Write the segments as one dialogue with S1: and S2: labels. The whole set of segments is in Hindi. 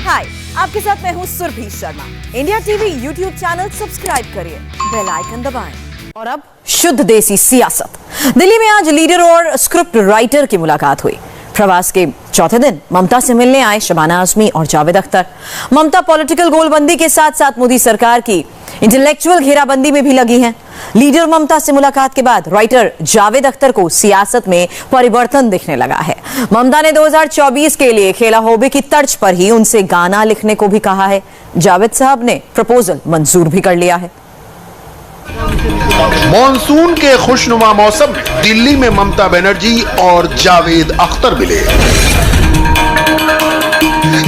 S1: हाय, आपके साथ मैं हूँ Surbhi Sharma. India TV YouTube channel subscribe करिए, बेल आइकन दबाएं। और अब शुद्ध देसी सियासत। दिल्ली में आज लीडर और स्क्रिप्ट राइटर की मुलाकात हुई। प्रवास के चौथे दिन ममता से मिलने आए शबाना आजमी और जावेद अख्तर। ममता पॉलिटिकल गोलबंदी के साथ साथ मोदी सरकार की इंटेलेक्चुअल घेराबंदी में भी लगी हैं। लीडर ममता से मुलाकात के बाद राइटर जावेद अख्तर को सियासत में परिवर्तन दिखने लगा है। ममता ने 2024 के लिए खेला होबे की तर्ज पर ही उनसे गाना लिखने को भी कहा है। जावेद साहब ने प्रपोजल मंजूर भी कर लिया है।
S2: मॉनसून के खुशनुमा मौसम में दिल्ली में ममता बनर्जी और जावेद अख्तर मिले।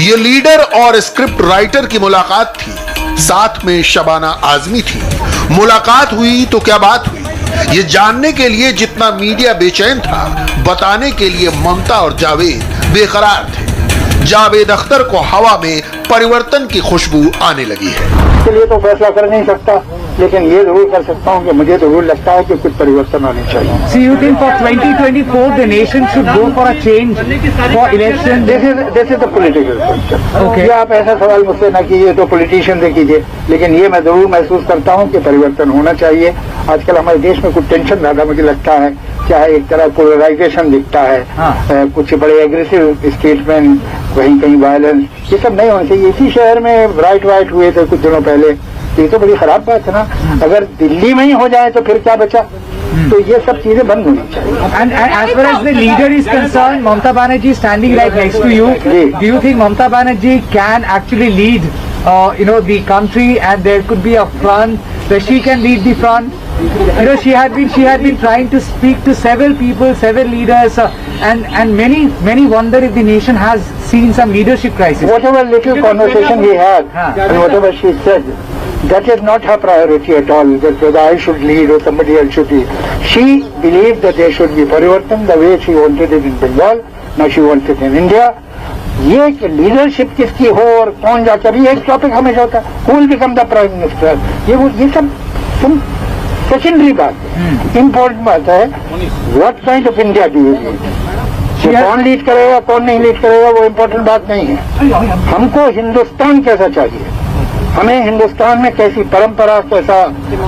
S2: ये लीडर और स्क्रिप्ट राइटर की मुलाकात थी, साथ में शबाना आजमी थी। मुलाकात हुई तो क्या बात हुई, ये जानने के लिए जितना मीडिया बेचैन था, बताने के लिए ममता और जावेद बेकरार थे। जावेद अख्तर को हवा में परिवर्तन की खुशबू आने लगी है।
S3: इसके लिए तो फैसला कर नहीं सकता, लेकिन ये जरूर कर सकता हूँ कि मुझे जरूर लगता है कि कुछ परिवर्तन होने चाहिए।
S4: So you think for 2024 the nation should go for a change for election?
S3: This is the political question.
S4: Okay.
S3: ये आप ऐसा सवाल मुझसे ना कीजिए, तो पॉलिटिशियन से कीजिए, लेकिन ये मैं जरूर महसूस करता हूँ कि परिवर्तन होना चाहिए। आजकल हमारे देश में कुछ टेंशन ज्यादा मुझे लगता है, चाहे एक तरह पोलराइजेशन दिखता है।
S4: हाँ।
S3: कुछ बड़े एग्रेसिव स्टेटमेंट, कहीं कहीं वायलेंस, ये सब नहीं होना चाहिए। इसी शहर में राइट हुए थे कुछ दिनों पहले, ये तो बड़ी खराब बात है ना। अगर दिल्ली में ही हो जाए तो फिर क्या बचा। तो ये सब चीजें बंद होनी चाहिए।
S4: And as far as the leader is concerned, Mamata Banerjee standing right next to you. Do you think Mamata Banerjee can actually lead, the country, and there could be a front where she can lead the front? She had been trying to speak to several people, several leaders, and many wonder if the nation has seen some leadership crisis.
S3: Whatever little conversation we had and whatever she said, that is not her priority at all, that whether I should lead or somebody else should lead. She believed that there should be परिवर्तन the way she wanted it in Bengal, now she wants it in India. ये लीडरशिप किसकी हो और कौन जाता है, ये एक टॉपिक हमेशा होता है। Who will become the prime minister? ये सब तुम सेकेंडरी बात है। इम्पोर्टेंट बात है what kind of India do you lead. कौन लीड करेगा कौन नहीं लीड करेगा वो इम्पोर्टेंट बात नहीं है। हमको हिंदुस्तान कैसा चाहिए, हमें हिंदुस्तान में कैसी परंपरा, कैसा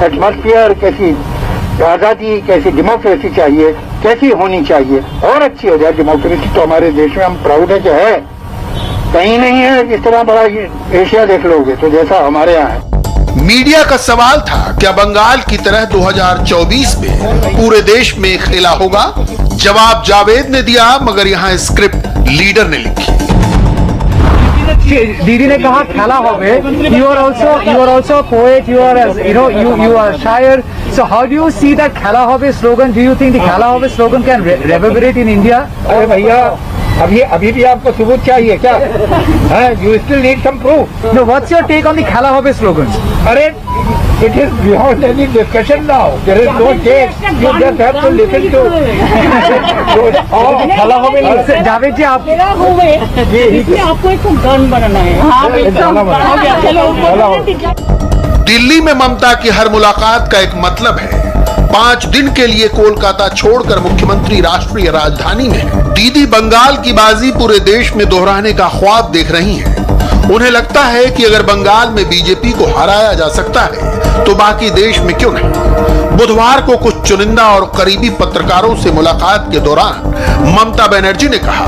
S3: एटमॉस्फेयर, कैसी आजादी, कैसी डेमोक्रेसी चाहिए, कैसी होनी चाहिए और अच्छी हो जाए। डेमोक्रेसी तो हमारे देश में हम प्राउड है कि है, कहीं नहीं है। इस तरह बड़ा एशिया देख लोगे तो जैसा हमारे यहाँ है।
S2: मीडिया का सवाल था, क्या बंगाल की तरह 2024 में पूरे देश में खेला होगा? जवाब जावेद ने दिया, मगर यहाँ स्क्रिप्ट लीडर ने लिखी।
S4: दीदी ने कहा खेला होबे। You are also a poet. You are a शायर. So how do you see that खेला होबे slogan? Do you think the खेला होबे slogan can reverberate in India?
S3: अरे भैया, अभी भी आपको सबूत चाहिए क्या? You still need some proof.
S4: No, what's your take on the खेला होबे slogan?
S3: अरे it is beyond any discussion now. There is no take. You just have to listen to.
S4: खेला होबे जावेद जी, आप
S5: इसमें आपको एक गन बनाना है। हाँ,
S2: दिल्ली में ममता की हर मुलाकात का एक मतलब है। 5 दिन के लिए कोलकाता छोड़कर मुख्यमंत्री राष्ट्रीय राजधानी में दीदी बंगाल की बाजी पूरे देश में दोहराने का ख्वाब देख रही हैं। उन्हें लगता है कि अगर बंगाल में बीजेपी को हराया जा सकता है तो बाकी देश में क्यों नहीं। बुधवार को कुछ चुनिंदा और करीबी पत्रकारों से मुलाकात के दौरान ममता बनर्जी ने कहा,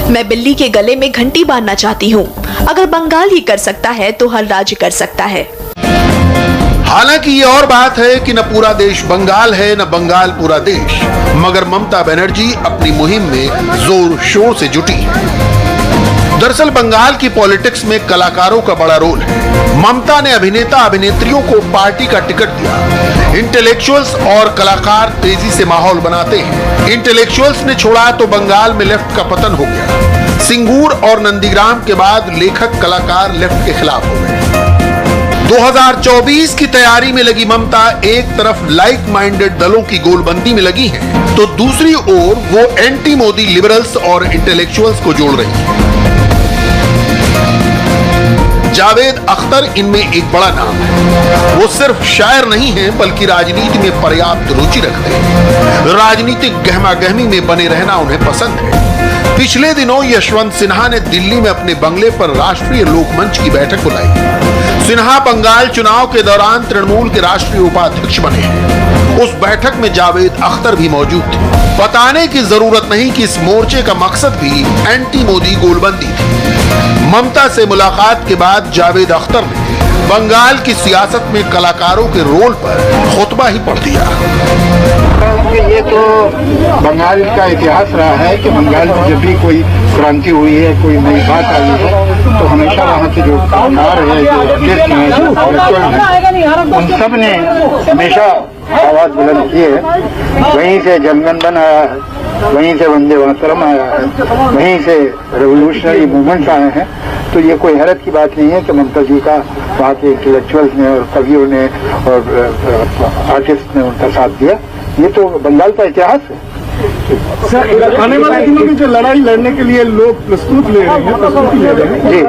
S6: मैं बिल्ली के गले में घंटी बांधना चाहती हूँ। अगर बंगाल ही कर सकता है तो हर राज्य कर सकता है।
S2: हालांकि ये और बात है कि न पूरा देश बंगाल है न बंगाल पूरा देश, मगर ममता बनर्जी अपनी मुहिम में जोर शोर से जुटी है। दरअसल बंगाल की पॉलिटिक्स में कलाकारों का बड़ा रोल है। ममता ने अभिनेता अभिनेत्रियों को पार्टी का टिकट दिया। इंटेलेक्चुअल्स और कलाकार तेजी से माहौल बनाते हैं। इंटेलेक्चुअल्स ने छोड़ा तो बंगाल में लेफ्ट का पतन हो गया। सिंगूर और नंदीग्राम के बाद लेखक कलाकार लेफ्ट के खिलाफ हो गए। 2024 की तैयारी में लगी ममता एक तरफ लाइक माइंडेड दलों की गोलबंदी में लगी है, तो दूसरी ओर वो एंटी मोदी लिबरल्स और इंटेलेक्चुअल्स को जोड़ रही है। जावेद अख्तर इनमें एक बड़ा नाम है। वो सिर्फ शायर नहीं है बल्कि राजनीति में पर्याप्त रुचि रखते हैं। राजनीतिक गहमा गहमी में बने रहना उन्हें पसंद है। पिछले दिनों यशवंत सिन्हा ने दिल्ली में अपने बंगले पर राष्ट्रीय लोकमंच की बैठक बुलाई। सिन्हा बंगाल चुनाव के दौरान तृणमूल के राष्ट्रीय उपाध्यक्ष बने हैं। उस बैठक में जावेद अख्तर भी मौजूद थे। बताने की जरूरत नहीं कि इस मोर्चे का मकसद भी एंटी मोदी गोलबंदी थी। ममता से मुलाकात के बाद जावेद अख्तर ने बंगाल की सियासत में कलाकारों के रोल पर खुतबा ही पढ़ दिया।
S3: ये तो बंगाल का इतिहास रहा है कि बंगाल में जब भी कोई क्रांति हुई है, कोई नई बात आई है, तो हमेशा वहाँ के जो कलाकार है, जो आर्टिस्ट हैं, उन सब ने हमेशा आवाज बुलंद की है। वहीं से जनगण मन आया है, वहीं से वंदे मातरम आया है, वहीं से रेवोल्यूशनरी मूवमेंट्स आए हैं। तो ये कोई हैरत की बात नहीं है कि ममता जी का वहाँ के इंटेलेक्चुअल्स ने और कवियों ने और आर्टिस्ट ने उनका साथ दिया। ये तो बंगाल का इतिहास है।
S7: सर, आने वाले दिनों में जो लड़ाई लड़ने के लिए लोग प्रस्तुति ले रहे हैं जी,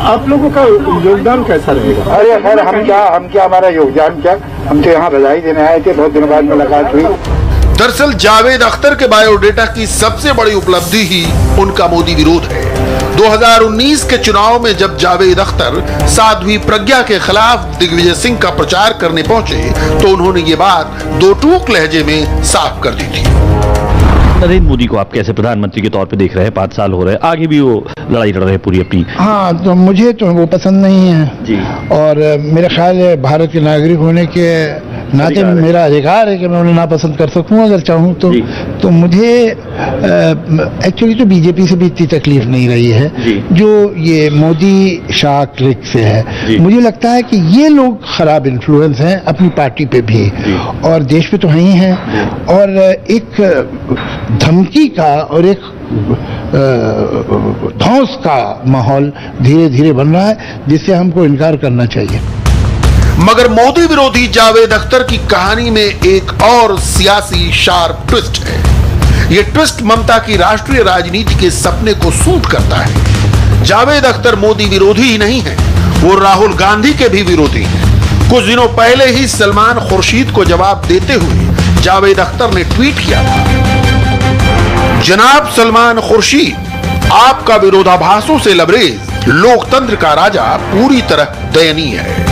S7: आप लोगों का योगदान कैसा रहेगा?
S3: अरे खैर, हम क्या हमारा योगदान क्या, हम तो यहाँ बधाई देने आए थे। बहुत दिनों बाद मुलाकात हुई।
S2: दरअसल जावेद अख्तर के बायोडेटा की सबसे बड़ी उपलब्धि ही उनका मोदी विरोध है। 2019 के चुनाव में जब जावेद अख्तर साध्वी प्रज्ञा के खिलाफ दिग्विजय सिंह का प्रचार करने पहुंचे तो उन्होंने ये बात दो टूक लहजे में साफ कर दी थी।
S8: नरेंद्र मोदी को आप कैसे प्रधानमंत्री के तौर पे देख रहे हैं? 5 साल हो रहे हैं, आगे भी वो लड़ाई लड़ रहे हैं पूरी अपनी।
S9: हाँ, तो मुझे तो वो पसंद नहीं है
S8: जी।
S9: और मेरा ख्याल है भारत के नागरिक होने के नाते मेरा अधिकार है कि मैं उन्हें नापसंद कर सकूं अगर चाहूं तो मुझे एक्चुअली तो बीजेपी से भी इतनी तकलीफ नहीं रही है जो ये मोदी शाह क्लिक से है। मुझे लगता है कि ये लोग खराब इन्फ्लुएंस हैं अपनी पार्टी पे भी और देश पे तो है ही हैं, और एक धमकी का और एक धौंस का माहौल धीरे धीरे बन रहा है जिससे हमको इनकार करना चाहिए।
S2: मगर मोदी विरोधी जावेद अख्तर की कहानी में एक और सियासी शार्प ट्विस्ट है। यह ट्विस्ट ममता की राष्ट्रीय राजनीति के सपने को सूट करता है। जावेद अख्तर मोदी विरोधी ही नहीं है, वो राहुल गांधी के भी विरोधी हैं। कुछ दिनों पहले ही सलमान खुर्शीद को जवाब देते हुए जावेद अख्तर ने ट्वीट किया था, जनाब सलमान खुर्शीद, आपका विरोधाभासों से लबरेज लोकतंत्र का राजा पूरी तरह दयनीय है।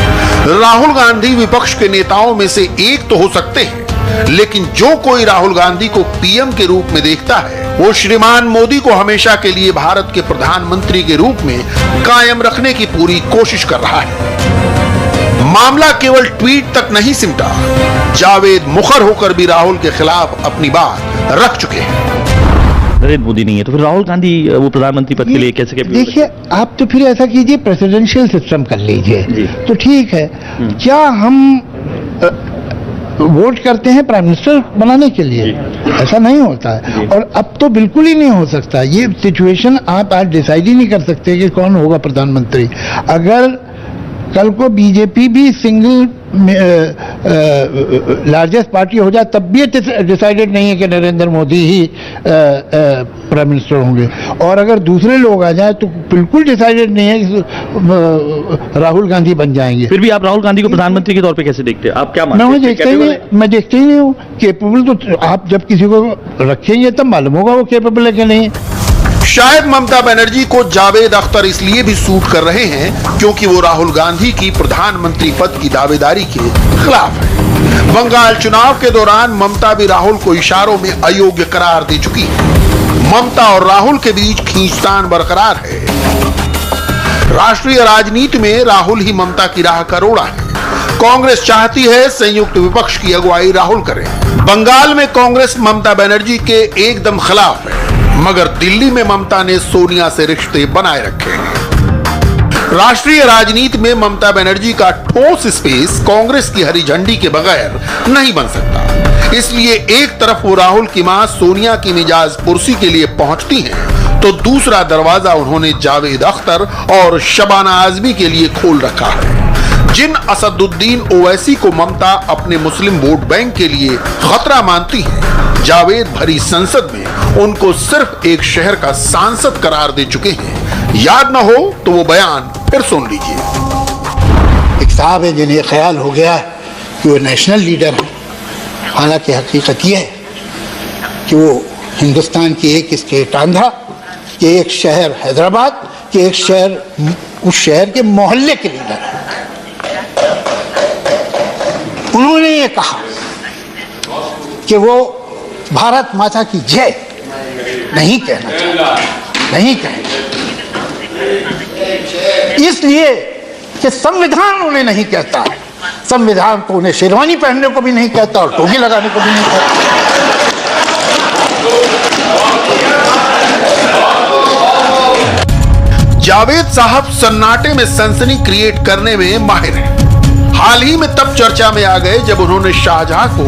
S2: राहुल गांधी विपक्ष के नेताओं में से एक तो हो सकते हैं, लेकिन जो कोई राहुल गांधी को पीएम के रूप में देखता है वो श्रीमान मोदी को हमेशा के लिए भारत के प्रधानमंत्री के रूप में कायम रखने की पूरी कोशिश कर रहा है। मामला केवल ट्वीट तक नहीं सिमटा, जावेद मुखर होकर भी राहुल के खिलाफ अपनी बात रख चुके हैं।
S8: नरेंद्र मोदी नहीं है तो फिर राहुल गांधी वो प्रधानमंत्री पद के लिए कैसे?
S9: देखिए, आप तो फिर ऐसा कीजिए, प्रेसिडेंशियल सिस्टम कर लीजिए तो ठीक है। क्या हम वोट करते हैं प्राइम मिनिस्टर बनाने के लिए? ऐसा नहीं होता है और अब तो बिल्कुल ही नहीं हो सकता। ये सिचुएशन आप आज डिसाइड ही नहीं कर सकते कि कौन होगा प्रधानमंत्री। अगर कल को बीजेपी भी सिंगल लार्जेस्ट पार्टी हो जाए तब भी डिसाइडेड नहीं है कि नरेंद्र मोदी ही प्राइम मिनिस्टर होंगे, और अगर दूसरे लोग आ जाए तो बिल्कुल डिसाइडेड नहीं है कि राहुल गांधी बन जाएंगे।
S8: फिर भी आप राहुल गांधी को प्रधानमंत्री के तौर पे कैसे देखते हैं? आप क्या मानते हैं?
S9: मैं देखते ही नहीं हूँ। केपेबल तो आप जब किसी को रखेंगे तब मालूम होगा वो केपेबल है कि नहीं।
S2: शायद ममता बनर्जी को जावेद अख्तर इसलिए भी सूट कर रहे हैं क्योंकि वो राहुल गांधी की प्रधानमंत्री पद की दावेदारी के खिलाफ है। बंगाल चुनाव के दौरान ममता भी राहुल को इशारों में अयोग्य करार दे चुकी है। ममता और राहुल के बीच खींचतान बरकरार है। राष्ट्रीय राजनीति में राहुल ही ममता की राह का रोड़ा है। कांग्रेस चाहती है संयुक्त विपक्ष की अगुवाई राहुल करे। बंगाल में कांग्रेस ममता बनर्जी के एकदम खिलाफ है, मगर दिल्ली में ममता ने सोनिया से रिश्ते बनाए रखे हैं। राष्ट्रीय राजनीति में ममता बनर्जी का ठोस स्पेस कांग्रेस की हरी झंडी के बगैर नहीं बन सकता। इसलिए एक तरफ वो राहुल की मां सोनिया की मिजाज पुरसी के लिए पहुंचती हैं, तो दूसरा दरवाजा उन्होंने जावेद अख्तर और शबाना आजमी के लिए खोल रखा है। जिन असदुद्दीन ओवैसी को ममता अपने मुस्लिम वोट बैंक के लिए खतरा मानती है, जावेद भरी संसद में उनको सिर्फ एक शहर का सांसद करार दे चुके हैं। याद न हो तो वो बयान फिर सुन लीजिए।
S9: एक साहब है जिन्हें ख्याल हो गया कि वो नेशनल लीडर है, हालांकि हकीकत यह है कि वो हिंदुस्तान की एक स्टेट आंध्रा, कि एक शहर हैदराबाद, कि एक शहर उस शहर के मोहल्ले के लीडर है। उन्होंने ये कहा कि वो भारत माता की जय नहीं कहना चाहते, नहीं कहेंगे, इसलिए कि संविधान उन्हें नहीं कहता है। संविधान को उन्हें शेरवानी पहनने को भी नहीं कहता और टोपी लगाने को भी नहीं कहता।
S2: जावेद साहब सन्नाटे में सनसनी क्रिएट करने में माहिर हैं। हाल ही में तब चर्चा में आ गए जब उन्होंने शाहजहां को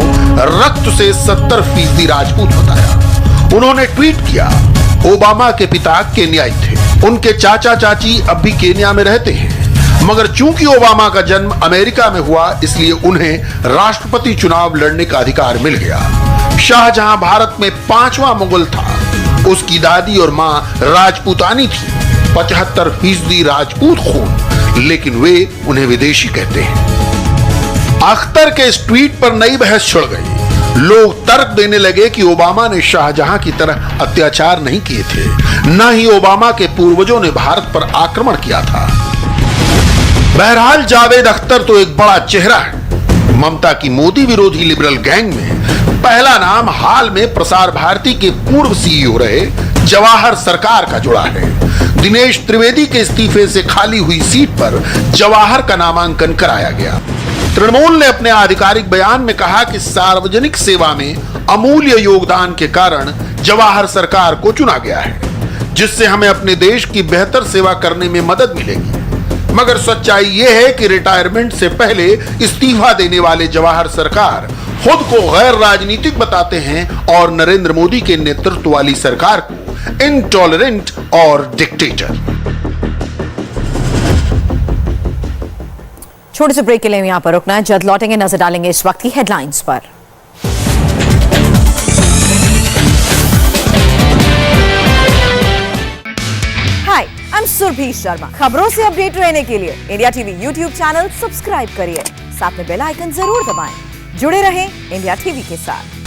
S2: रक्त से 70% राजपूत बताया। उन्होंने ट्वीट किया, ओबामा के पिता केन्याई थे, उनके चाचा चाची अब भी केन्या में रहते हैं, मगर चूंकि ओबामा का जन्म अमेरिका में हुआ इसलिए उन्हें राष्ट्रपति चुनाव लड़ने का अधिकार मिल गया। शाहजहां भारत में 5वां मुगल था। उसकी दादी और मां राजपूतानी थी, 75% राजपूत खून, लेकिन वे उन्हें विदेशी कहते हैं। अख्तर के इस ट्वीट पर नई बहस छिड़ गई। लोग तर्क देने लगे कि ओबामा ने शाहजहां की तरह अत्याचार नहीं किए थे, न ही ओबामा के पूर्वजों ने भारत पर आक्रमण किया था। बहरहाल जावेद अख्तर तो एक बड़ा चेहरा है। ममता की मोदी विरोधी लिबरल गैंग में पहला नाम हाल में प्रसार भारती के पूर्व सीईओ रहे जवाहर सरकार का जुड़ा है। दिनेश त्रिवेदी के इस्तीफे से खाली हुई सीट पर जवाहर का नामांकन कराया गया। तृणमूल ने अपने आधिकारिक बयान में कहा कि सार्वजनिक सेवा में अमूल्य योगदान के कारण जवाहर सरकार को चुना गया है, जिससे हमें अपने देश की बेहतर सेवा करने में मदद मिलेगी। मगर सच्चाई यह है कि रिटायरमेंट से पहले इस्तीफा देने वाले जवाहर सरकार खुद को गैर राजनीतिक बताते हैं और नरेंद्र मोदी के नेतृत्व वाली सरकार को इनटॉलरेंट और डिक्टेटर।
S1: छोटे से ब्रेक के लिए यहां पर रुकना है। जल्द लौटेंगे, नजर डालेंगे इस वक्त की हेडलाइंस पर। हाय, आई एम सुरभि शर्मा। खबरों से अपडेट रहने के लिए India TV YouTube channel subscribe करिए, साथ में बेल आइकन जरूर दबाएं। जुड़े रहें इंडिया टीवी के साथ।